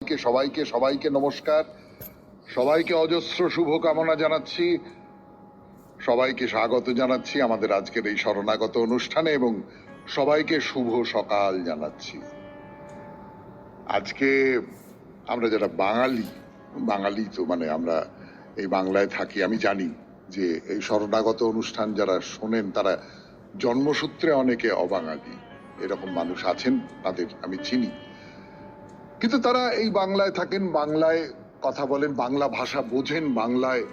সবাইকে সবাইকে নমস্কার, সবাইকে অজস্র শুভকামনা জানাচ্ছি, সবাইকে স্বাগত জানাচ্ছি আমাদের আজকের এই শরণাগত অনুষ্ঠানে এবং সবাইকে শুভ সকাল জানাচ্ছি। আজকে আমরা যারা বাঙালি তো মানে আমরা এই বাংলায় থাকি, আমি জানি যে এই শরণাগত অনুষ্ঠান যারা শোনেন তারা জন্মসূত্রে অনেকে অবাঙালি, এরকম মানুষ আছেন, তাদের আমি চিনি, কিন্তু তারা এই বাংলায় থাকেন, বাংলায় কথা বলেন, বাংলা ভাষা বোঝেন, বাংলায়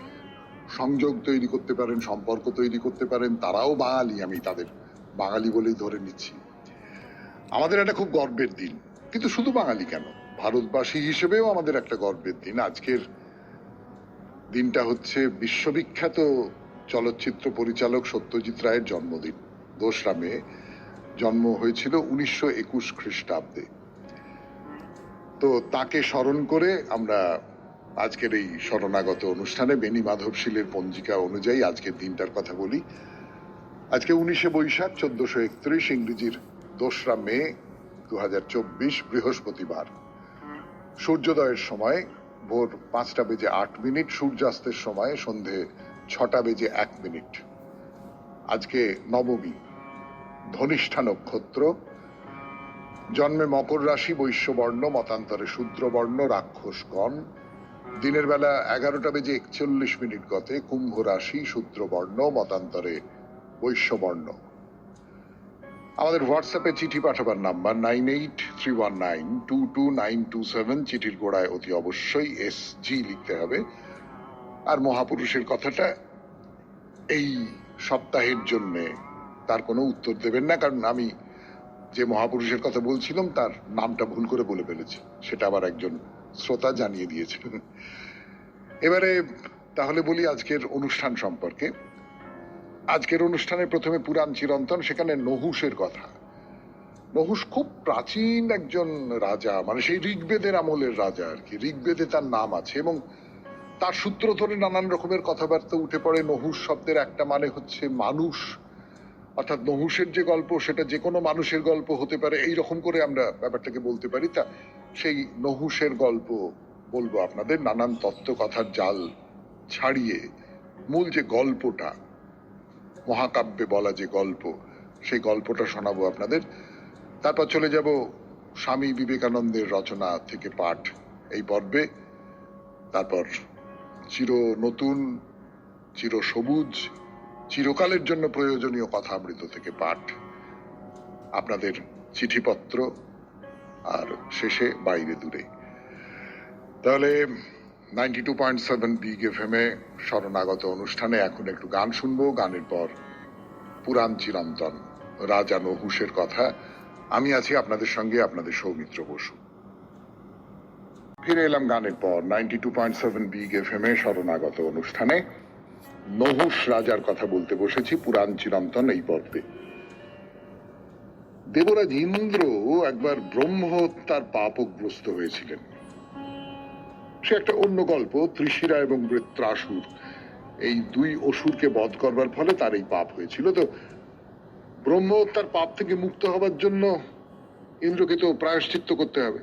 সংযোগ তৈরি করতে পারেন, সম্পর্ক তৈরি করতে পারেন, তারাও বাঙালি। আমি তাদের বাঙালি বলেই ধরে নিচ্ছি। আমাদের একটা খুব গর্বের দিন, কিন্তু শুধু বাঙালি কেন, ভারতবাসী হিসেবেও আমাদের একটা গর্বের দিন। আজকের দিনটা হচ্ছে বিশ্ববিখ্যাত চলচ্চিত্র পরিচালক সত্যজিৎ রায়ের জন্মদিন। 2রা মে জন্ম হয়েছিল 1921 খ্রিস্টাব্দে। তো তাকে স্মরণ করে আমরা আজকের এই শরণাগত অনুষ্ঠানে বেনি মাধবশীলের পঞ্জিকা অনুযায়ী আজকের দিনটার কথা বলি। আজকে 19শে বৈশাখ 1431, ইংরেজির 2রা মে 2024, বৃহস্পতিবার। সূর্যোদয়ের সময় ভোর 5:08, সূর্যাস্তের সময় সন্ধে 6:01। আজকে নবমী, ধনিষ্ঠা নক্ষত্র, জন্মে মকর রাশি, বৈশ্যবর্ণ, মতান্তরে শূদ্রবর্ণ, রাক্ষসগণ। দিনের বেলা 11:41 গতে, কুম্ভ রাশি, শূদ্রবর্ণ, মতান্তরে বৈশ্যবর্ণ। আমাদের হোয়াটসঅ্যাপে চিঠি পাঠাবার নাম্বার 9831922927। চিঠির গোড়ায় অতি অবশ্যই SG লিখতে হবে। আর মহাপুরুষের কথাটা এই সপ্তাহের জন্যে তার কোনো উত্তর দেবেন না, কারণ আমি যে মহাপুরুষের কথা বলছিলাম তার নামটা ভুল করে বলে ফেলেছি, সেটা আবার একজন শ্রোতা জানিয়ে দিয়েছেন। এবারে তাহলে বলি আজকের অনুষ্ঠান সম্পর্কে। আজকের অনুষ্ঠানে প্রথমে পুরাণ চিরন্তন, সেখানে নহুষের কথা। নহুষ খুব প্রাচীন একজন রাজা, মানে সেই ঋগ্বেদের আমলের রাজা আর কি। ঋগ্বেদে তার নাম আছে এবং তার সূত্র ধরে নানান রকমের কথাবার্তা উঠে পড়ে। নহুষ শব্দের একটা মানে হচ্ছে মানুষ, অর্থাৎ নহুষের যে গল্প সেটা যে কোনো মানুষের গল্প হতে পারে, এই রকম করে আমরা ব্যাপারটাকে বলতে পারি। তা সেই নহুষের গল্প বলবো আপনাদের, নানান তত্ত্ব কথার জাল ছাড়িয়ে মূল যে গল্পটা, মহাকাব্যে বলা যে গল্প, সেই গল্পটা শোনাবো আপনাদের। তারপর চলে যাব স্বামী বিবেকানন্দের রচনা থেকে পাঠ এই পর্বে। তারপর চির নতুন, চির সবুজ, চিরকালের জন্য প্রয়োজনীয় কথামৃত থেকে পাঠ, আপনাদের চিঠিপত্র, আর শেষে বাইরে দূরে। তাহলে 92.7 বিগ FM এ শরণাগত অনুষ্ঠানে এখন একটু গান শুনবো। গানের পর পুরাণ চিরন্তন, রাজা নহুষের কথা। আমি আছি আপনাদের সঙ্গে, আপনাদের সৌমিত্র বসু। ফিরে এলাম গানের পর 92.7 বিগ FM এ শরণাগত অনুষ্ঠানে। নহুষ রাজার কথা বলতে বসেছি পুরাণ চিরন্তন এই পর্বে। দেবরাজ ইন্দ্র একবার ব্রহ্ম হত্যার পাপগ্রস্ত হয়েছিলেন। সে একটা অন্য গল্প। ত্রিশিরা এবং বৃত্রাসুর, এই 2 অসুরকে বধ করবার ফলে তার এই পাপ হয়েছিল। তো ব্রহ্ম হত্যার পাপ থেকে মুক্ত হবার জন্য ইন্দ্রকে তো প্রায়শ্চিত্ত করতে হবে।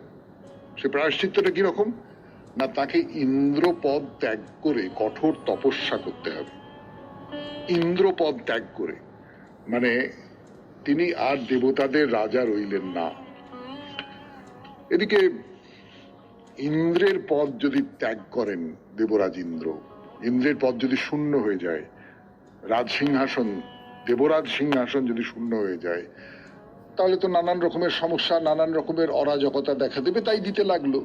সে প্রায়শ্চিত্তটা কিরকম না, তাকে ইন্দ্রপদ ত্যাগ করে কঠোর তপস্যা করতে হবে। ইন্দ্রপদ ত্যাগ করে মানে তিনি আর দেবতাদের রাজা রইলেন না। এদিকে ইন্দ্রের পদ যদি ত্যাগ করেন দেবরাজ ইন্দ্র, ইন্দ্রের পদ যদি শূন্য হয়ে যায়, রাজসিংহাসন, দেবরাজ সিংহাসন যদি শূন্য হয়ে যায়, তাহলে তো নানান রকমের সমস্যা, নানান রকমের অরাজকতা দেখা দেবে। তাই দিতে লাগলো।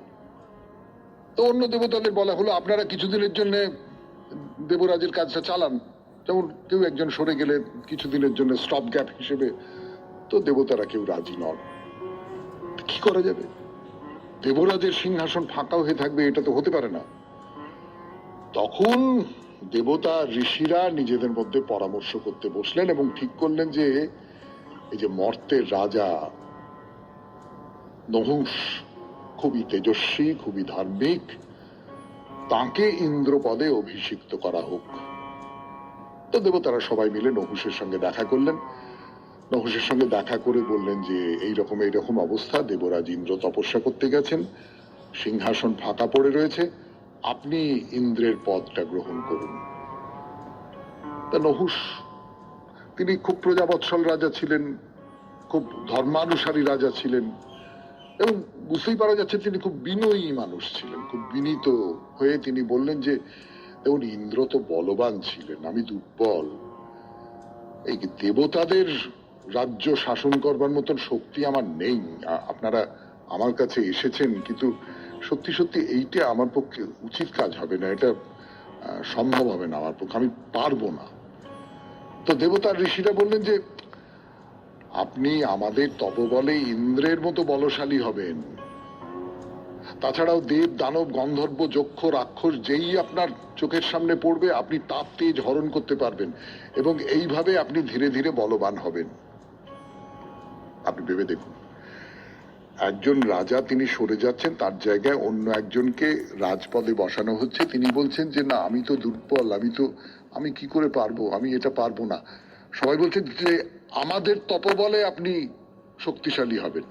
তো অন্য দেবতাদের বলা হলো আপনারা কিছুদিনের জন্য দেবরাজের কাজটা চালান, যেমন কেউ একজন সরে গেলে কিছুদিনের জন্য স্টপ গ্যাপ হিসেবে। তো দেবতারা কেউ রাজি নন। কি করা যাবে? দেবরাজের সিংহাসন ফাঁকা হয়ে থাকবে, এটা তো হতে পারে না। তখন দেবতা ঋষিরা নিজেদের মধ্যে পরামর্শ করতে বসলেন এবং ঠিক করলেন যে এই যে মর্তের রাজা নহুষ খুবই তেজস্বী, খুবই ধার্মিক, তাকে ইন্দ্রপদে অভিষিক্ত করা হোক। তো দেবতারা সবাই মিলে নহুষের সঙ্গে দেখা করলেন। নহুষের সঙ্গে দেখা করে বললেন যে এইরকম অবস্থা, দেবরাজ ইন্দ্র তপস্যা করতে গেছেন, সিংহাসন ফাঁকা পড়ে রয়েছে, আপনি ইন্দ্রের পদটা গ্রহণ করুন। তা নহুষ, তিনি খুব প্রজাবৎসল রাজা ছিলেন, খুব ধর্মানুসারী রাজা ছিলেন, এবং বুঝতেই পারা যাচ্ছে তিনি খুব বিনয়ী মানুষ ছিলেন। খুব বিনীত হয়ে তিনি বললেন যে দেখুন, ইন্দ্র তো বলবান ছিলেন, আমি দুর্বল। এই দেবতাদের রাজ্য শাসন করবার মতন শক্তি আমার নেই। আপনারা আমার কাছে এসেছেন, কিন্তু সত্যি সত্যি এইটা আমার পক্ষে উচিত কাজ হবে না, এটা সম্ভব হবে না আমার পক্ষে, আমি পারবো না। তো দেবতার ঋষিরা বললেন যে আপনি আমাদের তপবলে ইন্দ্রের মতো বলশালী হবেন। তাছাড়াও দেব, দানব, গন্ধর্ব, যক্ষ, রাক্ষস যেই আপনার চোখের সামনে পড়বে আপনি তার তেজ হরণ করতে পারবেন, এবং এইভাবে আপনি ধীরে ধীরে বলবান হবেন। আপনি ভেবে দেখুন, একজন রাজা তিনি সরে যাচ্ছেন, তার জায়গায় অন্য একজনকে রাজপদে বসানো হচ্ছে। তিনি বলছেন যে না, আমি তো দুর্বল, আমি কি করে পারবো, আমি এটা পারবো না। সবাই বলছেন যে আমাদের তপবলে আপনি শক্তিশালী হবেন।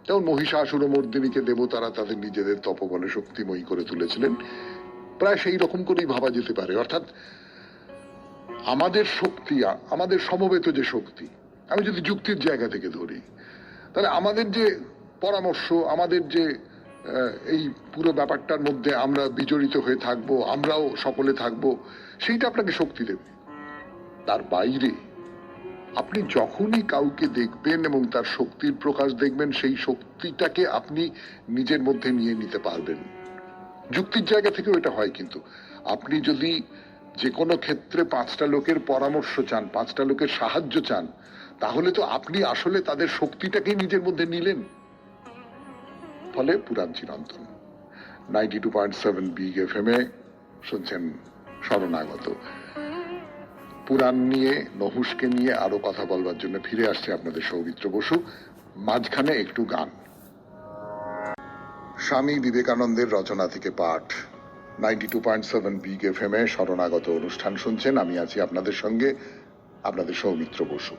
যেমন মহিষাসুর মর্দিনীকে দেবতারা তাদের নিজেদের তপবলে শক্তিময়ী করে তুলেছিলেন, প্রায় সেই রকম করেই ভাবা যেতে পারে। অর্থাৎ আমাদের শক্তি, আমাদের সমবেত যে শক্তি, আমি যদি যুক্তির জায়গা থেকে ধরি, তাহলে আমাদের যে পরামর্শ, আমাদের যে এই পুরো ব্যাপারটার মধ্যে আমরা বিজড়িত হয়ে থাকব, আমরাও সকলে থাকব, সেইটা আপনাকে শক্তি দেবে। তার বাইরে আপনি যখনই কাউকে দেখবেন এবং তার শক্তির প্রকাশ দেখবেন, সেই শক্তিটাকে আপনি নিজের মধ্যে নিয়ে নিতে পারবেন। যুক্তির জায়গা থেকেও এটা হয়। কিন্তু আপনি যদি যে কোনো ক্ষেত্রে 5টা লোকের পরামর্শ চান, 5টা লোকের সাহায্য চান, তাহলে তো আপনি আসলে তাদের শক্তিটাকেই নিজের মধ্যে নিলেন। ফলে পুরাণ চিরন্তন 92.7 বিগ FM এ শুনছেন শরণাগত। পুরাণ নিয়ে, নহুষকে নিয়ে আরো কথা বলবার জন্য ফিরে আসছে আপনাদের সৌমিত্র বসু। মাঝখানে একটু গান। স্বামী বিবেকানন্দের রচনা থেকে পাঠ। 92.7 বিগ FM এ শরণাগত অনুষ্ঠান শুনছেন। আমি আছি আপনাদের সঙ্গে, আপনাদের সৌমিত্র বসু।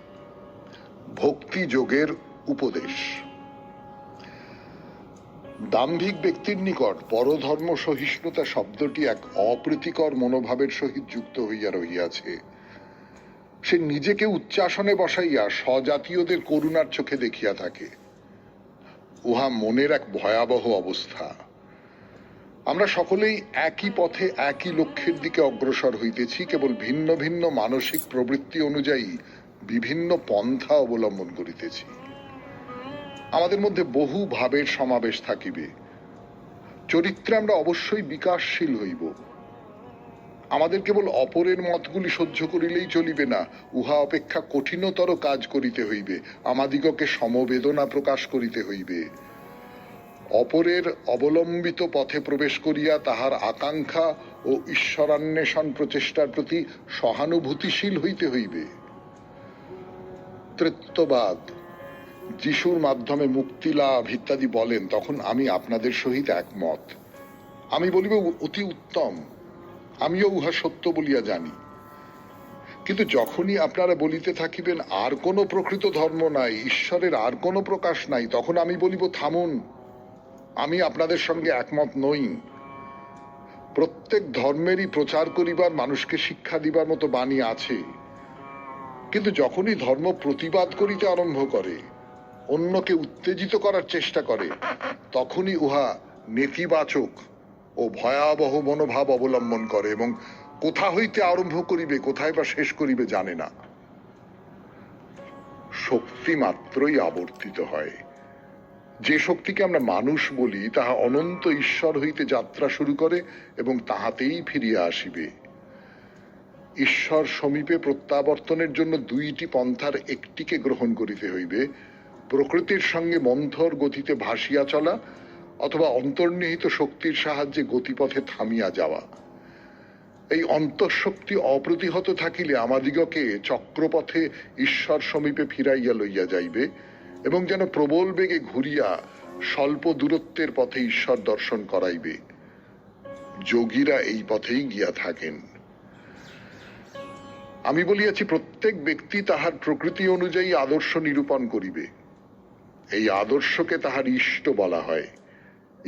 ভক্তি যোগের উপদেশ। দাম্ভিক ব্যক্তির নিকট পরধর্ম সহিষ্ণুতা শব্দটি এক অপ্রীতিকর মনোভাবের সহিত যুক্ত হইয়া রহিয়াছে। সে নিজেকে উচ্চাসনে বসাইয়া স্বজাতীয়দের করুণার চোখে দেখিয়া থাকে। উহা মনের এক ভয়াবহ অবস্থা। আমরা সকলেই একই পথে একই লক্ষ্যের দিকে অগ্রসর হইতেছি, কেবল ভিন্ন ভিন্ন মানসিক প্রবৃত্তি অনুযায়ী বিভিন্ন পন্থা অবলম্বন করিতেছি। আমাদের মধ্যে বহু ভাবের সমাবেশ থাকিবে। চরিত্রে আমরা অবশ্যই বিকাশশীল হইব। আমাদের কেবল অপরের মতগুলি সহ্য করিলেই চলিবে না, উহা অপেক্ষা কঠিনতর কাজ করিতে হইবে। আমাদিগকে সমবেদনা প্রকাশ করিতে হইবে। অপরের অবলম্বিত পথে প্রবেশ করিয়া তাহার আকাঙ্ক্ষা ও ঈশ্বরান্বেষণ প্রচেষ্টার প্রতি সহানুভূতিশীল হইতে হইবে। ত্রিত্ববাদ, যিশুর মাধ্যমে মুক্তি লাভ ইত্যাদি বলেন, তখন আমি আপনাদের সহিত একমত। আমি বলিব অতি উত্তম, আমিও উহা সত্য বলিয়া জানি। কিন্তু যখনই আপনারা বলিতে থাকিবেন আর কোনো প্রকৃত ধর্ম নাই, ঈশ্বরের আর কোনো প্রকাশ নাই, তখন আমি বলিব থামুন, আমি আপনাদের সঙ্গে একমত নই। প্রত্যেক ধর্মেরই প্রচার করিবার, মানুষকে শিক্ষা দিবার মতো বাণী আছে, কিন্তু যখনই ধর্ম প্রতিবাদ করিতে আরম্ভ করে, অন্যকে উত্তেজিত করার চেষ্টা করে, তখনই উহা নেতিবাচক ও ভয়াবহ মনোভাব অবলম্বন করে এবং কোথা হইতে আরম্ভ করিবে, কোথায় বা শেষ করিবে জানে না। শক্তি মাত্রই আবর্তিত হয়। যে শক্তিকে আমরা মানুষ বলি, তাহা অনন্ত ঈশ্বর হইতে যাত্রা শুরু করে এবং তাহাতেই ফিরিয়া আসিবে। ঈশ্বর সমীপে প্রত্যাবর্তনের জন্য 2টি পন্থার একটিকে গ্রহণ করিতে হইবে: প্রকৃতির সঙ্গে মন্থর গতিতে ভাসিয়া চলা অথবা অন্তর্নিহিত শক্তির সাহায্যে গতিপথে থামিয়া যাওয়া। এই অন্তঃশক্তি অপ্রতিহত থাকিলে আমাদিগকে চক্রপথে ঈশ্বর সমীপে ফিরাইয়া লইয়া যাইবে এবং যেন প্রবল বেগে ঘুরিয়া স্বল্প দূরত্বের পথে ঈশ্বর দর্শন করাইবে। যোগীরা এই পথেই গিয়া থাকেন। আমি বলিয়াছি, প্রত্যেক ব্যক্তি তাহার প্রকৃতি অনুযায়ী আদর্শ নিরূপণ করিবে। এই আদর্শকে তাহার ইষ্ট বলা হয়।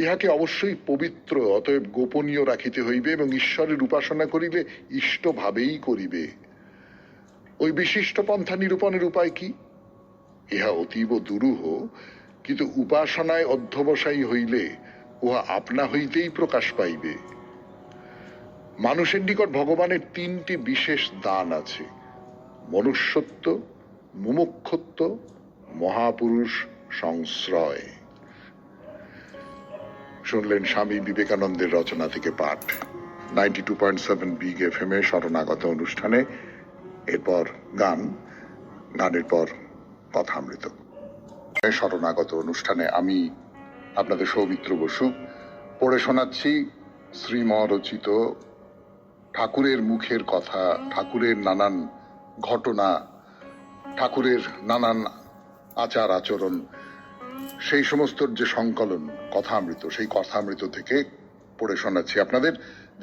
ইহাকে অবশ্যই পবিত্র, অতএব গোপনীয় রাখিতে হইবে, এবং ঈশ্বরের উপাসনা করিলে ইষ্টভাবেই করিবে। ওই বিশিষ্ট পন্থা নিরূপণের উপায় কি? ইহা অতীব দুরূহ, কিন্তু উপাসনায় অধ্যবসায়ী হইলে উহা আপনা হইতেই প্রকাশ পাইবে। মানুষের নিকট ভগবানের তিনটি বিশেষ দান আছে: মনুষ্যত্ব, মুমুক্ষুত্ব, মহাপুরুষ সংশ্রয়। শুনলেন স্বামী বিবেকানন্দের রচনা থেকে পাঠ 92.7 বিগ FM এ শরণাগত অনুষ্ঠানে। এরপর গানের পর কথামৃত। শরণাগত অনুষ্ঠানে আমি আপনাদের সৌমিত্র বসু পড়ে শোনাচ্ছি শ্রীমরচিত ঠাকুরের মুখের কথা, ঠাকুরের নানান ঘটনা, ঠাকুরের নানান আচার আচরণ, সেই সমস্ত যে সংকলন কথামৃত, সেই কথামৃত থেকে পড়ে শোনাচ্ছি আপনাদের।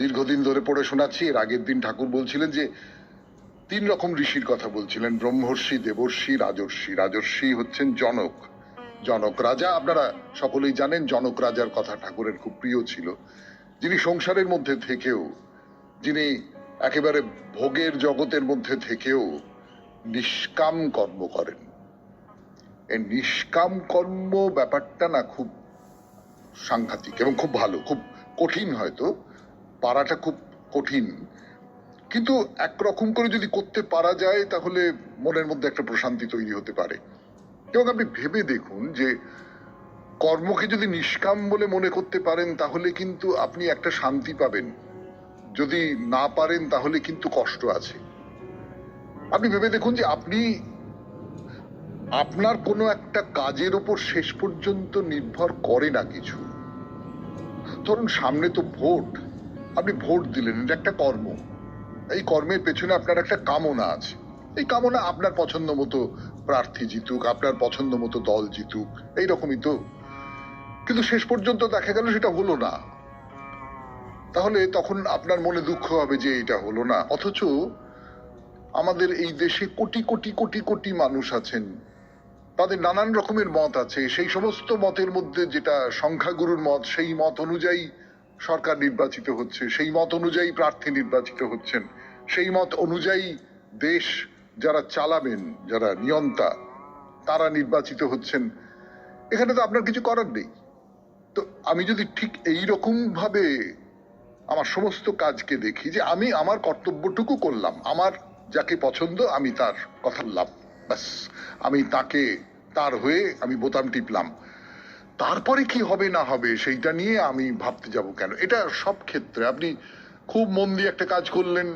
দীর্ঘদিন ধরে পড়ে শোনাচ্ছি। এর আগের দিন ঠাকুর বলছিলেন যে 3 রকম ঋষির কথা বলছিলেন: ব্রহ্মর্ষি, দেবর্ষি, রাজর্ষি। রাজর্ষি হচ্ছেন জনক রাজা। আপনারা সকলেই জানেন জনক রাজার কথা ঠাকুরের খুব প্রিয় ছিল, যিনি সংসারের মধ্যে থেকেও, যিনি একেবারে ভোগের জগতের মধ্যে থেকেও নিষ্কাম কর্ম করেন। এই নিষ্কাম কর্ম ব্যাপারটা না খুব সাংঘাতিক এবং খুব ভালো, খুব কঠিন, হয়তো পারাটা খুব কঠিন, কিন্তু একরকম করে যদি করতে পারা যায় তাহলে মনের মধ্যে একটা প্রশান্তি তৈরি হতে পারে। এবং আপনি ভেবে দেখুন যে কর্মকে যদি নিষ্কাম বলে মনে করতে পারেন তাহলে কিন্তু আপনি একটা শান্তি পাবেন, যদি না পারেন তাহলে কিন্তু কষ্ট আছে। আপনি ভেবে দেখুন যে আপনি আপনার কোনো একটা কাজের ওপর শেষ পর্যন্ত নির্ভর করে না কিছু। ধরুন সামনে তো ভোট, আপনি ভোট দিলেন, এটা একটা কর্ম। এই কর্মের পেছনে আপনার একটা কামনা আছে। এই কামনা আপনার পছন্দ মতো প্রার্থী জিতুক, আপনার পছন্দ মতো দল জিতুক, এইরকমই তো। কিন্তু শেষ পর্যন্ত দেখা গেল সেটা হলো না, তাহলে তখন আপনার মনে দুঃখ হবে যে এটা হলো না। অথচ আমাদের এই দেশে কোটি কোটি কোটি কোটি মানুষ আছেন, তাদের নানান রকমের মত আছে। সেই সমস্ত মতের মধ্যে যেটা সংখ্যাগুরুর মত, সেই মত অনুযায়ী সরকার নির্বাচিত হচ্ছে, সেই মত অনুযায়ী প্রার্থী নির্বাচিত হচ্ছেন, সেই মত অনুযায়ী দেশ যারা চালাবেন, যারা নিয়ন্তা, তারা নির্বাচিত হচ্ছেন। এখানে তো আপনার কিছু করার নেই। তো আমি যদি ঠিক এইরকম ভাবে আমার সমস্ত কাজকে দেখি যে আমি আমার কর্তব্যটুকু করলাম, আমার যাকে পছন্দ আমি তার কথা বললাম, ব্যাস, আমি তার হয়ে আমি বোতাম টিপলাম, তারপরে কি হবে না হবে সেইটা নিয়ে আমি ভাবতে যাব কেন? এটা সব ক্ষেত্রে। আপনি খুব মন দিয়ে একটা কাজ করলেন,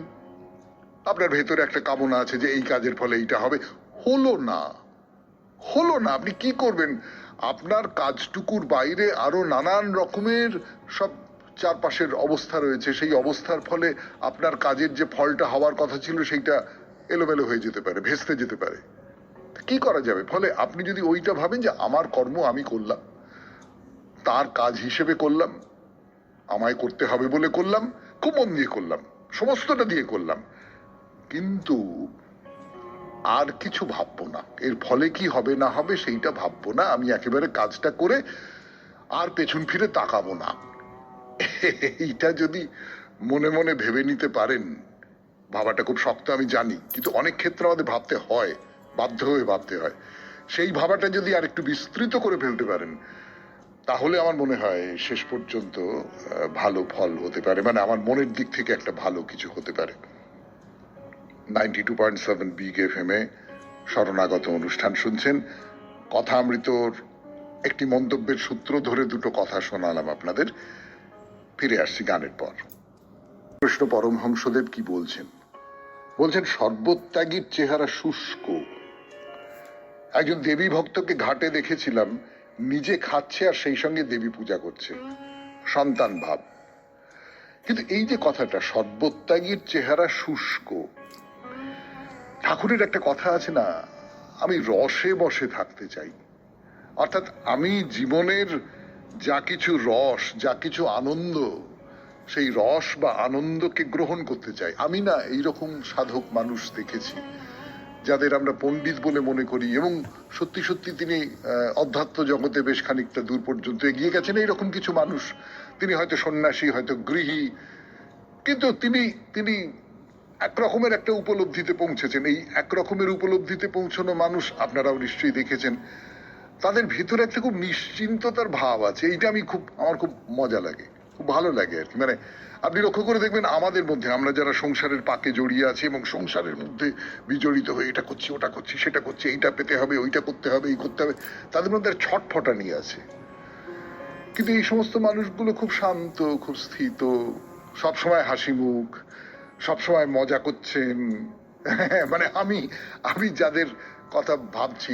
আপনার ভেতরে একটা কামনা আছে যে এই কাজের ফলে এইটা হবে, হলো না, আপনি কি করবেন? আপনার কাজটুকুর বাইরে আরো নানান রকমের সব চারপাশের অবস্থা রয়েছে, সেই অবস্থার ফলে আপনার কাজের যে ফলটা হওয়ার কথা ছিল সেইটা এলোমেলো হয়ে যেতে পারে, ভেস্তে যেতে পারে। কি করা যাবে? ফলে আপনি যদি ওইটা ভাবেন যে আমার কর্ম আমি করলাম, তার কাজ হিসেবে করলাম, আমায় করতে হবে বলে করলাম, খুব মন দিয়ে করলাম, সমস্তটা দিয়ে করলাম, কিন্তু আর কিছু ভাববো না, এর ফলে কি হবে না হবে সেইটা ভাববো না, আমি একেবারে কাজটা করে আর পেছন ফিরে তাকাবো না। এইটা যদি মনে মনে ভেবে নিতে পারেন, ভাবাটা খুব শক্ত আমি জানি, কিন্তু অনেক ক্ষেত্রে আমাদের ভাবতে হয়, বাধ্য হয়ে ভাবতে হয়। সেই ভাবাটা যদি আর একটু বিস্তৃত করে ফেলতে পারেন তাহলে আমার মনে হয় শেষ পর্যন্ত ভালো ফল হতে পারে, মানে আমার মনের দিক থেকে একটা ভালো কিছু হতে পারে। 92.7 বিগ FM এ শরণাগত অনুষ্ঠান শুনছেন। কথামৃতর একটি মন্তব্যের সূত্র ধরে দুটো কথা শোনালাম আপনাদের। ফিরে আসছি গানের পর। কৃষ্ণ পরমহংসদেব কি বলছেন? বলছেন সর্বত্যাগীর চেহারা শুষ্ক। একজন দেবী ভক্তকে ঘাটে দেখেছিলাম, নিজে খাচ্ছে আর সেই সঙ্গে দেবী পূজা করছে, সন্তান ভাব। কিন্তু এই যে কথাটা সর্বত্যাগীর চেহারা শুষ্ক, ঠাকুরের একটা কথা আছে না, আমি রসে বসে থাকতে চাই। অর্থাৎ আমি জীবনের যা কিছু রস, যা কিছু আনন্দ, সেই রস বা আনন্দকে গ্রহণ করতে চাই। আমি না এইরকম সাধক মানুষ দেখেছি যাদের আমরা পণ্ডিত বলে মনে করি, এবং সত্যি সত্যি তিনি অধ্যাত্ম জগতে বেশ খানিকটা দূর পর্যন্ত এগিয়ে গেছেন, এইরকম কিছু মানুষ। তিনি হয়তো সন্ন্যাসী, হয়তো গৃহী, কিন্তু তিনি তিনি একরকমের একটা উপলব্ধিতে পৌঁছেছেন। এই একরকমের উপলব্ধিতে পৌঁছানো মানুষ আপনারাও নিশ্চয়ই দেখেছেন, তাদের ভিতরে একটা খুব নিশ্চিন্ততার ভাব আছে। এইটা আমার খুব মজা লাগে, খুব ভালো লাগে আর কি। মানে আপনি লক্ষ্য করে দেখবেন আমাদের মধ্যে, আমরা যারা সংসারের পাকে জড়িয়ে আছি এবং সংসারের মধ্যে বিজড়িত হয়ে এটা করছি, ওটা করছি, সেটা করছি, এইটা পেতে হবে, ওইটা করতে হবে, এই করতে হবে, তাদের মধ্যে ছটফটানি আছে। কিন্তু এই সমস্ত মানুষগুলো খুব শান্ত, খুব স্থিত, সবসময় হাসি মুখ, সবসময় মজা করছেন। মানে আমি যাদের কথা ভাবছি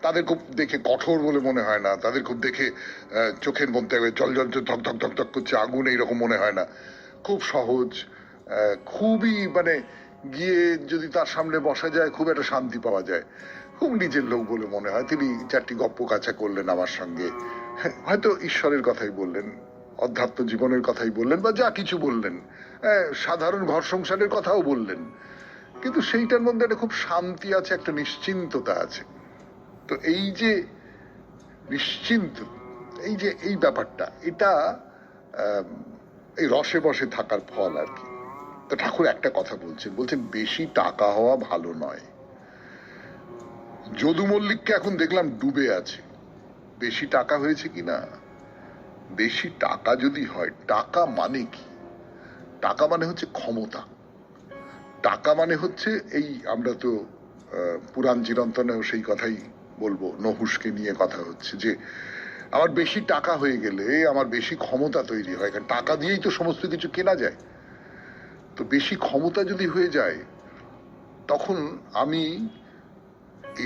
তাদের খুব দেখে কঠোর বলে মনে হয় না, তাদের খুব দেখে চোখের মধ্যে জল জল ধক ধক ধক ধক করছে আগুন, এইরকম মনে হয় না। খুব সহজ, খুবই মানে গিয়ে যদি তার সামনে বসা যায় খুব একটা শান্তি পাওয়া যায়, খুব নিজের লোক বলে মনে হয়। তিনি চারটি গপ্প কাছা করলেন আমার সঙ্গে, হয়তো ঈশ্বরের কথাই বললেন, অধ্যাত্ম জীবনের কথাই বললেন, বা যা কিছু বললেন, সাধারণ ঘর সংসারের কথাও বললেন, কিন্তু সেইটার মধ্যে একটা খুব শান্তি আছে, একটা নিশ্চিন্ততা আছে। তো এই যে নিশ্চিন্ত, এই ব্যাপারটা, এটা এই রসে বসে থাকার ফল আর কি। তো ঠাকুর একটা কথা বলছেন বেশি টাকা হওয়া ভালো নয়। যদু মল্লিককে এখন দেখলাম ডুবে আছে, বেশি টাকা হয়েছে কিনা। বেশি টাকা যদি হয়, টাকা মানে কি? টাকা মানে হচ্ছে ক্ষমতা। টাকা মানে হচ্ছে এই, আমরা তো পুরাণ চিরন্তনেও সেই কথাই বলবো, নহুষকে নিয়ে কথা হচ্ছে যে আমার বেশি টাকা হয়ে গেলে আমার বেশি ক্ষমতা তৈরি হয়, কারণ টাকা দিয়েই তো সমস্ত কিছু কেনা যায়। তো বেশি ক্ষমতা যদি হয়ে যায়, তখন আমি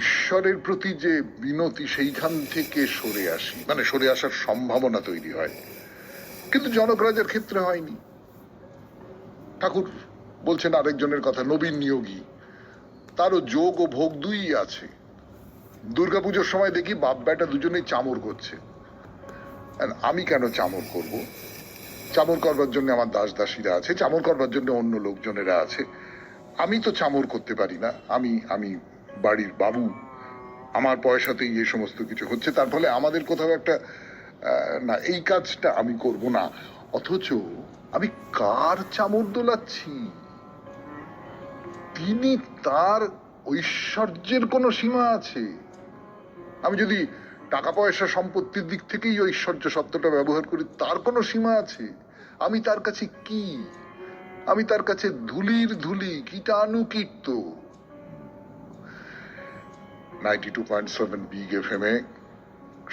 ঈশ্বরের প্রতি যে বিনতি, সেইখান থেকে সরে আসি, মানে সরে আসার সম্ভাবনা তৈরি হয়। কিন্তু জনক রাজার ক্ষেত্রে হয়নি। ঠাকুর বলছেন আরেকজনের কথা, নবীন নিয়োগী, তারও যোগ ও ভোগ দুই আছে। দুর্গাপুজোর সময় দেখি বাপ বেটা দুজনেই চামর করছে। আমি কেন চামর করব? চামর করবার জন্য আমার দাস দাসীরা আছে, চামর করবার জন্য অন্য লোকজনেরা আছে। আমি তো চামর করতে পারি না। আমি বাড়ির বাবু, আমার পয়সাতেই এই সমস্ত কিছু হচ্ছে। তার ফলে আমাদের কোথাও একটা না, এই কাজটা আমি করব না। অথচ আমি কার চামর দোলাচ্ছি? তিনি, তার ঐশ্বর্যের কোনো সীমা আছে। আমি যদি টাকা পয়সা সম্পত্তির দিক থেকেই ঐশ্বর্য শব্দটা ব্যবহার করি, তার কোনো সীমা আছে? আমি তার কাছে কি? আমি তার কাছে ধুলির ধুলি, কীটাণুকীট। 92.7 বিগ এফএম এ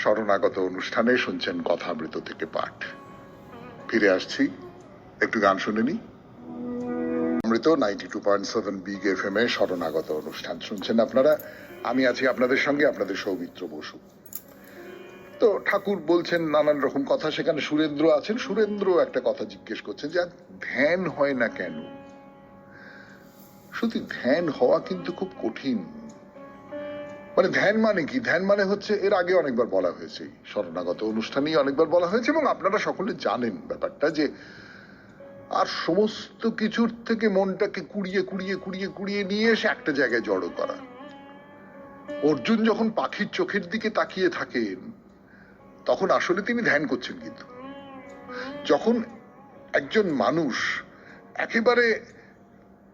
শরণাগত অনুষ্ঠানে শুনছেন কথামৃত থেকে পাঠ। ফিরে আসছি, একটু গান শুনে নি। অমৃত 92.7 বিগ এফএম এ শরণাগত অনুষ্ঠান শুনছেন আপনারা। আমি আছি আপনাদের সঙ্গে, আপনাদের সৌমিত্র বসু। তো ঠাকুর বলছেন নানান রকম কথা, সেখানে সুরেন্দ্র আছেন। সুরেন্দ্র একটা কথা জিজ্ঞেস করছেন যে ধ্যান হয় না কেন? সত্যি ধ্যান হওয়া কিন্তু খুব কঠিন। মানে ধ্যান মানে কি? ধ্যান মানে হচ্ছে, এর আগে অনেকবার বলা হয়েছে, শরণাগত অনুষ্ঠানেই অনেকবার বলা হয়েছে, এবং আপনারা সকলে জানেন ব্যাপারটা, যে আর সমস্ত কিছুর থেকে মনটাকে কুড়িয়ে কুড়িয়ে কুড়িয়ে কুড়িয়ে নিয়ে এসে একটা জায়গায় জড়ো করা। অর্জুন যখন পাখির চোখের দিকে তাকিয়ে থাকেন, তখন আসলে তিনি ধ্যান করছেন। কিন্তু যখন একজন মানুষ একেবারে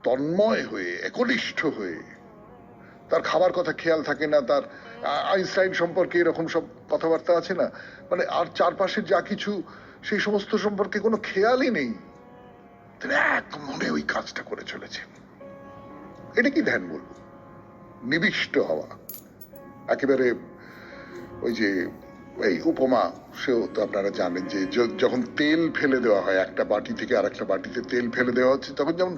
তন্ময় হয়ে, একনিষ্ঠ হয়ে, তার খাবার কথা খেয়াল থাকে না, তার আইনস্টাইন সম্পর্কে এরকম সব কথাবার্তা আছে না, মানে আর চারপাশের যা কিছু সেই সমস্ত সম্পর্কে কোনো খেয়ালই নেই, তিনি এক মনে ওই কাজটা করে চলেছেন। এটা কি ধ্যান বলবো? নিবিষ্ট হওয়া। একেবারে ওই যে এই উপমা, সেও তো আপনারা জানেন যে যখন তেল ফেলে দেওয়া হয়, একটা বাটি থেকে আর একটা বাটিতে তেল ফেলে দেওয়া হচ্ছে, তখন যেমন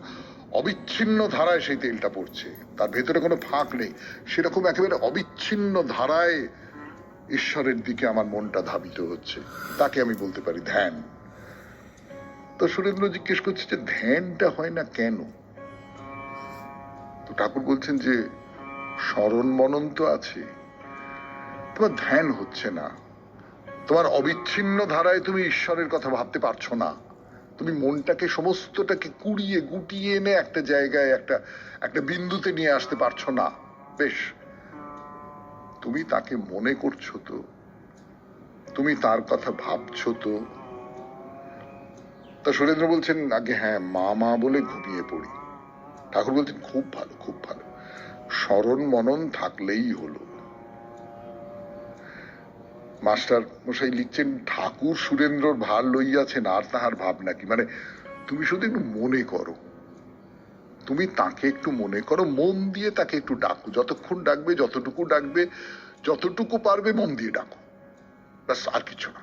অবিচ্ছিন্ন ধারায় সেই তেলটা পড়ছে, তার ভেতরে কোনো ফাঁক নেই, সেরকম একেবারে অবিচ্ছিন্ন ধারায় ঈশ্বরের দিকে আমার মনটা ধাবিত হচ্ছে। তাকে আমি বলতে পারি ধ্যান। তো সুরেন্দ্র জিজ্ঞেস করছে যে ধ্যানটা হয় না কেন? তো ঠাকুর বলছেন যে স্মরণ মনন তো আছে, তোমার ধ্যান হচ্ছে না। তোমার অবিচ্ছিন্ন ধারায় তুমি ঈশ্বরের কথা ভাবতে পারছো না, তুমি মনটাকে সমস্তটাকে কুড়িয়ে গুটিয়ে এনে একটা জায়গায় একটা একটা বিন্দুতে নিয়ে আসতে পারছো না। বেশ, তুমি তাকে মনে করছো তো, তুমি তার কথা ভাবছো তো? তা সুরেন্দ্র বলছেন আগে হ্যাঁ মা মা বলে ঘুমিয়ে পড়ি। ঠাকুর বলছেন খুব ভালো, খুব ভালো, স্মরণ মনন থাকলেই হলো। মাস্টার মশাই লিখছেন ঠাকুর সুরেন্দ্রর ভার লইয়াছেন আর তাহার ভাবনা কি। মানে তুমি শুধু একটু মনে করো, তুমি তাকে একটু মনে করো, মন দিয়ে তাকে একটু ডাকো, যতক্ষণ ডাকবে, যতটুকু ডাকবে, যতটুকু পারবে মন দিয়ে ডাকো, ব্যাস, আর কিছু না।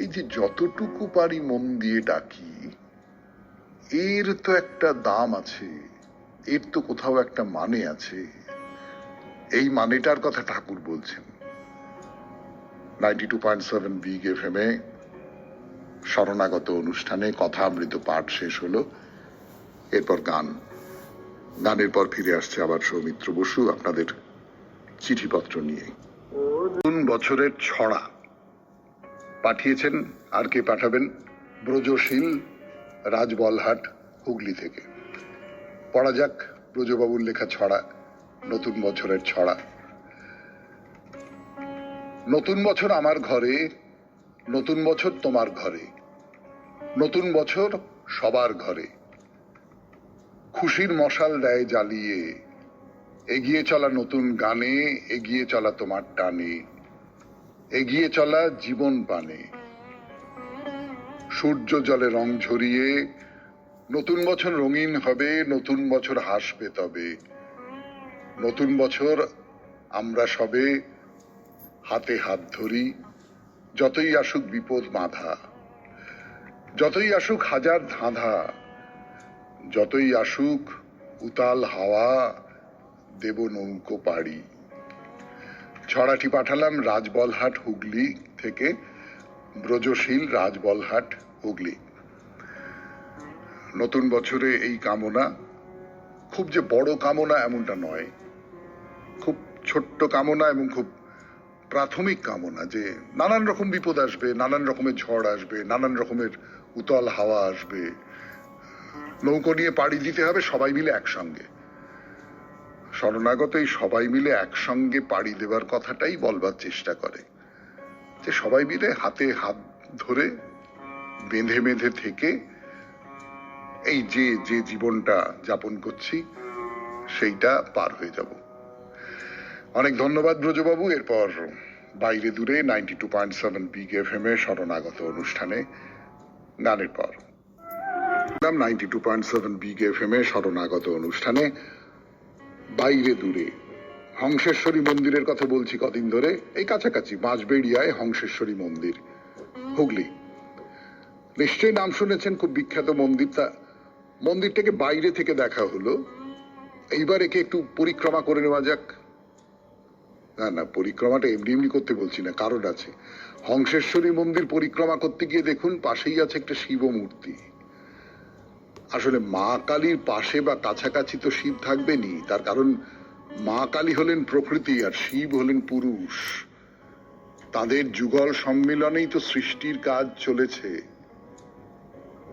এই যে যতটুকু পারি মন দিয়ে ডাকি, এর তো একটা দাম আছে, এর তো কোথাও একটা মানে আছে। এই মানেটার কথা ঠাকুর বলছেন। 92.7 বিগ FM এ শরণাগত অনুষ্ঠানে কথা অমৃত পাঠ শেষ হলো। এরপর গানের পর ফিরে আসছে আবার সৌমিত্র বসু আপনাদের চিঠিপত্র নিয়ে। নতুন বছরের ছড়া পাঠিয়েছেন, আর কে পাঠাবেন? ব্রজশীল, রাজবলহাট, হুগলি থেকে। পড়া যাক ব্রজবাবুর লেখা ছড়া, নতুন বছরের ছড়া। নতুন বছর আমার ঘরে, নতুন বছর তোমার ঘরে, নতুন বছর সবার ঘরে। খুশির মশাল দেয় জ্বালিয়ে, এগিয়ে চলা নতুন গানে, এগিয়ে চলা তোমার টানে, এগিয়ে চলা জীবন পানে। সূর্য জলে রং ঝরিয়ে নতুন বছর রঙিন হবে, নতুন বছর হাসবে তবে। নতুন বছর আমরা সবে হাতে হাত ধরি, যতই আসুক বিপদ বাঁধা, যতই আসুক হাজার ধাঁধা, যতই আসুক উতাল হাওয়া, দেব নৌকো পাড়ি। ছড়াটি পাঠালাম রাজবলহাট, হুগলি থেকে। ব্রজশীল, রাজবলহাট, হুগলি। নতুন বছরে এই কামনা খুব যে বড় কামনা এমনটা নয়, খুব ছোট্ট কামনা এবং খুব প্রাথমিক কামনা যে নানান রকম বিপদ আসবে, নানান রকমের ঝড় আসবে, নানান রকমের উতল হাওয়া আসবে, নৌকো নিয়ে পাড়ি দিতে হবে সবাই মিলে একসঙ্গে। শরণাগত এই সবাই মিলে একসঙ্গে পাড়ি দেবার কথাটাই বলবার চেষ্টা করে, যে সবাই মিলে হাতে হাত ধরে বেঁধে বেঁধে থেকে এই যে যে জীবনটা যাপন করছি সেইটা পার হয়ে যাব। অনেক ধন্যবাদ ব্রজবাবু। এরপর বাইরে দূরে 92.7 বিগ FM এ শরণাগত অনুষ্ঠানে গানের পর 92.7 বিগ FM এ শরণাগত অনুষ্ঠানে বাইরে দূরে হংসেশ্বরী মন্দিরের কথা বলছি কদিন ধরে। এই কাছাকাছি বাঁশবেড়িয়ায় হংসেশ্বরী মন্দির, হুগলি। নিশ্চয়ই নাম শুনেছেন, খুব বিখ্যাত মন্দির। তা মন্দিরটাকে বাইরে থেকে দেখা হলো, এইবার একে একটু পরিক্রমা করে নেওয়া যাক। না না, পরিক্রমাটা এমনি এমনি করতে বলছি না, কারণ আছে। হংসেশ্বরী মন্দির পরিক্রমা করতে গিয়ে দেখুন পাশেই আছে একটা শিব মূর্তি। আসলে মা কালীর পাশে বা কাছাকাছি তো শিব থাকবেনি, তার কারণ মা কালী হলেন প্রকৃতি আর শিব হলেন পুরুষ। তাদের যুগল সম্মিলনেই তো সৃষ্টির কাজ চলেছে।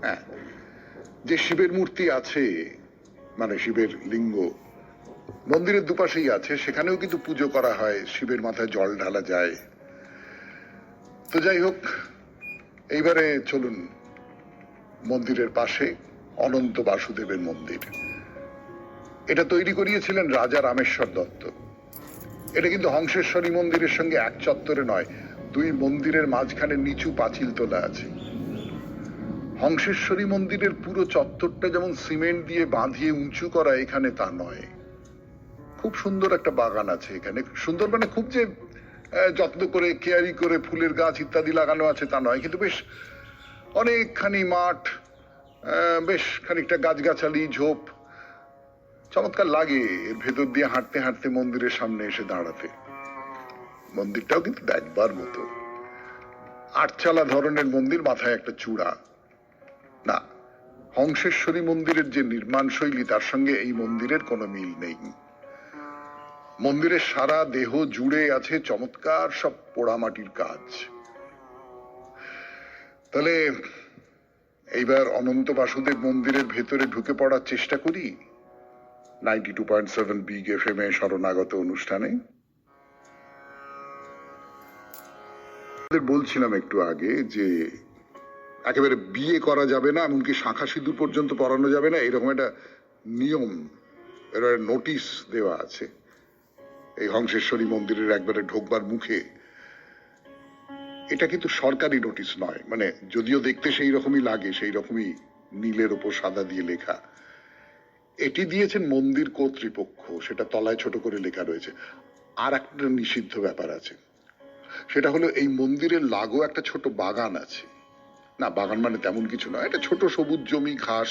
হ্যাঁ, যে শিবের মূর্তি আছে, মানে শিবের লিঙ্গ মন্দিরের দুপাশেই আছে, সেখানেও কিন্তু পুজো করা হয়, শিবের মাথায় জল ঢালা যায়। তো যাই হোক, এইবারে চলুন মন্দিরের পাশে অনন্ত বাসুদেবের মন্দির। এটা তৈরি করিয়েছিলেন রাজা রামেশ্বর দত্ত। এটা কিন্তু হংসেশ্বরী মন্দিরের সঙ্গে এক চত্বরে নয়, দুই মন্দিরের মাঝখানে নিচু পাঁচিল তোলা আছে। হংসেশ্বরী মন্দিরের পুরো চত্বরটা যেমন সিমেন্ট দিয়ে বাঁধিয়ে উঁচু করা, এখানে তা নয়। খুব সুন্দর একটা বাগান আছে এখানে। সুন্দর মানে খুব যে যত্ন করে কেয়ারি করে ফুলের গাছ ইত্যাদি লাগানো আছে তা নয়, কিন্তু বেশ অনেকখানি মাঠ, বেশ খানিকটা গাছগাছালি, ঝোপ, চমৎকার লাগে এর ভেতর দিয়ে হাঁটতে হাঁটতে মন্দিরের সামনে এসে দাঁড়াতে। মন্দিরটাও কিন্তু দেখবার মতো। আটচালা ধরনের মন্দির, মাথায় একটা চূড়া। না, হংসেশ্বরী মন্দিরের যে নির্মাণ শৈলী তার সঙ্গে এই মন্দিরের কোনো মিল নেই। মন্দিরের সারা দেহ জুড়ে আছে চমৎকার সব পোড়ামাটির কাজ। তাহলে এইবার অনন্ত বাসুদেব মন্দিরের ভেতরে ঢুকে পড়ার চেষ্টা করি 92.7 বিগ এফএম এ শরণাগত অনুষ্ঠানে। বলছিলাম একটু আগে যে একেবারে বিয়ে করা যাবে না, এমনকি শাঁখা সিঁদুর পর্যন্ত পরানো যাবে না, এরকম একটা নিয়ম, এর নোটিশ দেওয়া আছে এই হংসেশ্বরী মন্দিরের একবারে ঢোকবার মুখে। এটা কিন্তু সরকারি নোটিশ নয়, মানে যদিও দেখতে সেই রকমই লাগে, সেই রকমই নীলের ওপর সাদা দিয়ে লেখা। এটি দিয়েছেন মন্দির কর্তৃপক্ষ, সেটা তলায় ছোট করে লেখা রয়েছে। আর একটা নিষিদ্ধ ব্যাপার আছে, সেটা হলো এই মন্দিরের লাগো একটা ছোট বাগান আছে। না, বাগান মানে তেমন কিছু নয়, একটা ছোট সবুজ জমি, ঘাস,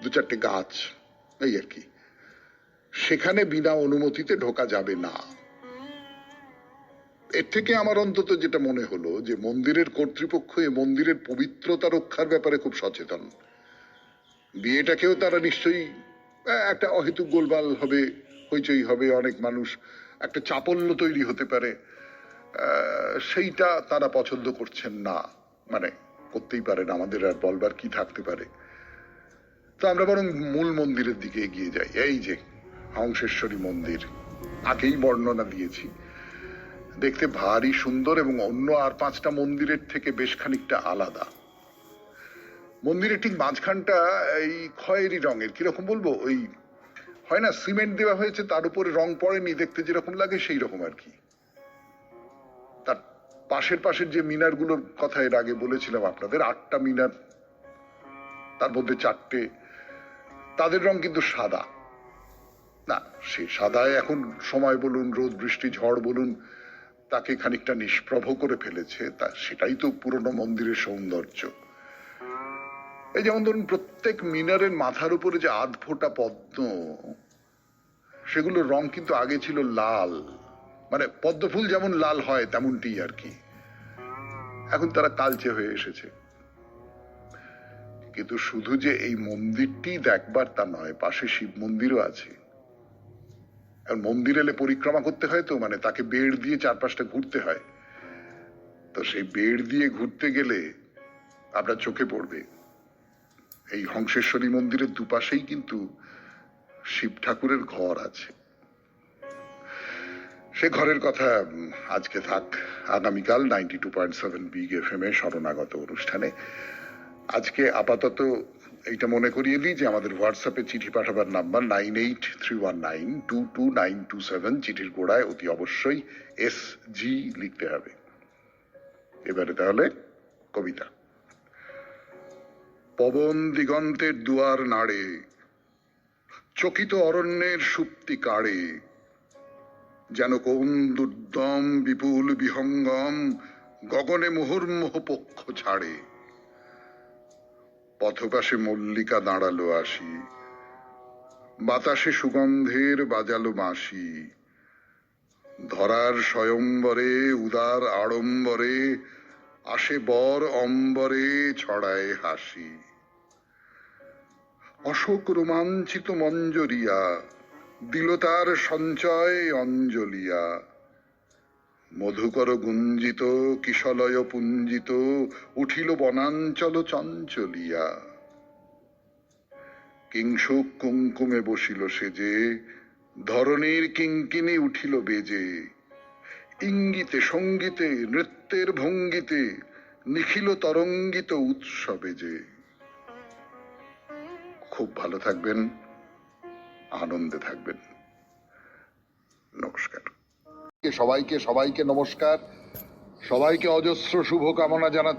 দু চারটে গাছ, এই আর কি। সেখানে বিনা অনুমতিতে ঢোকা যাবে না। এর থেকে আমার অন্তত যেটা মনে হলো যে মন্দিরের কর্তৃপক্ষ এই মন্দিরের পবিত্রতা রক্ষার ব্যাপারে খুব সচেতন। বিয়েটাকেও তারা নিশ্চয়ই একটা অহেতুক গোলমাল হবে, হইচই হবে, অনেক মানুষ, একটা চাপল্য তৈরি হতে পারে, সেইটা তারা পছন্দ করছেন না, মানে করতেই পারেন, আমাদের আর বলবার কি থাকতে পারে। তো আমরা বরং মূল মন্দিরের দিকে এগিয়ে যাই। এই যে হংসেশ্বরী মন্দির, আগেই বর্ণনা দিয়েছি, দেখতে ভারী সুন্দর এবং অন্য আর 5টা মন্দিরের থেকে বেশ খানিকটা আলাদা। মন্দিরের ঠিক মাঝখানটা এই খয়েরি রঙের, কিরকম বলবো, ওই হয় না সিমেন্ট দেওয়া হয়েছে, তার উপরে রং পড়েনি, দেখতে যেরকম লাগে সেই রকম আর কি। তার পাশের যে মিনার গুলোর কথা এর আগে বলেছিলাম আপনাদের, 8টা মিনার, তার মধ্যে 4টে, তাদের রং কিন্তু সাদা না। সে সাদায় এখন সময় বলুন, রোদ বৃষ্টি ঝড় বলুন, তাকে খানিকটা নিষ্প্রভ করে ফেলেছে, তা সেটাই তো পুরনো মন্দিরের সৌন্দর্য। এই যেমন ধরুন প্রত্যেক মিনারের মাথার উপরে যে আধ ফোঁটা পদ্ম, সেগুলোর রং কিন্তু আগে ছিল লাল, মানে পদ্ম ফুল যেমন লাল হয় তেমনটি আর কি। এখন তারা কালচে হয়ে এসেছে। কিন্তু শুধু যে এই মন্দিরটি দেখবার তা নয়, পাশে শিব মন্দিরও আছে। মন্দির এলে পরিক্রমা করতে হয়, তো মানে তাকে বেড় দিয়ে চারপাশটা ঘুরতে হয়। তো সেই বেড় দিয়ে ঘুরতে গেলে আপনার চোখে পড়বে এই হংসেশ্বরী মন্দিরের দুপাশেই কিন্তু শিব ঠাকুরের ঘর আছে। সে ঘরের কথা আজকে থাক, আগামীকাল 92.7 বিগ এফএম এ শরণাগত অনুষ্ঠানে। আজকে আপাতত এইটা মনে করিয়ে দিই যে আমাদের হোয়াটসঅ্যাপে চিঠি পাঠাবার নাম্বার 9831922927। চিঠির গোড়ায় অতি অবশ্যই SG লিখতে হবে। এবারে তাহলে কবিতা। পবন দিগন্তের দুয়ার নাড়ে, চকিত অরণ্যের সুপ্তি কাড়ে, যেন কোন দুর্দম বিপুল বিহঙ্গম গগনে মুহুর্মুহ পক্ষ ছাড়ে। পথপাশে মল্লিকা দাঁড়ালো আসি, বাতাসে সুগন্ধের বাজালো বাঁশি, ধরার স্বয়ম্বরে উদার আড়ম্বরে আসে বর অম্বরে ছড়ায় হাসি। অশোক রোমাঞ্চিত মঞ্জরিয়া দিল তার সঞ্চয় অঞ্জলিয়া, মধুকর গুঞ্জিত কিশলয় পুঞ্জিত উঠিল বনাঞ্চল চঞ্চলিয়া। কিংশুক কুঙ্কুমে বসিল সেজে, ধরণীর কিঙ্কিনি উঠিল বেজে, ইঙ্গিতে সঙ্গীতে নৃত্যের ভঙ্গিতে নিখিল তরঙ্গিত উৎসবে যে। খুব ভালো থাকবেন, আনন্দে থাকবেন। নমস্কার সবাইকে, সবাইকে নমস্কার, সবাইকে অজস্র শুভকামনা জানাচ্ছি।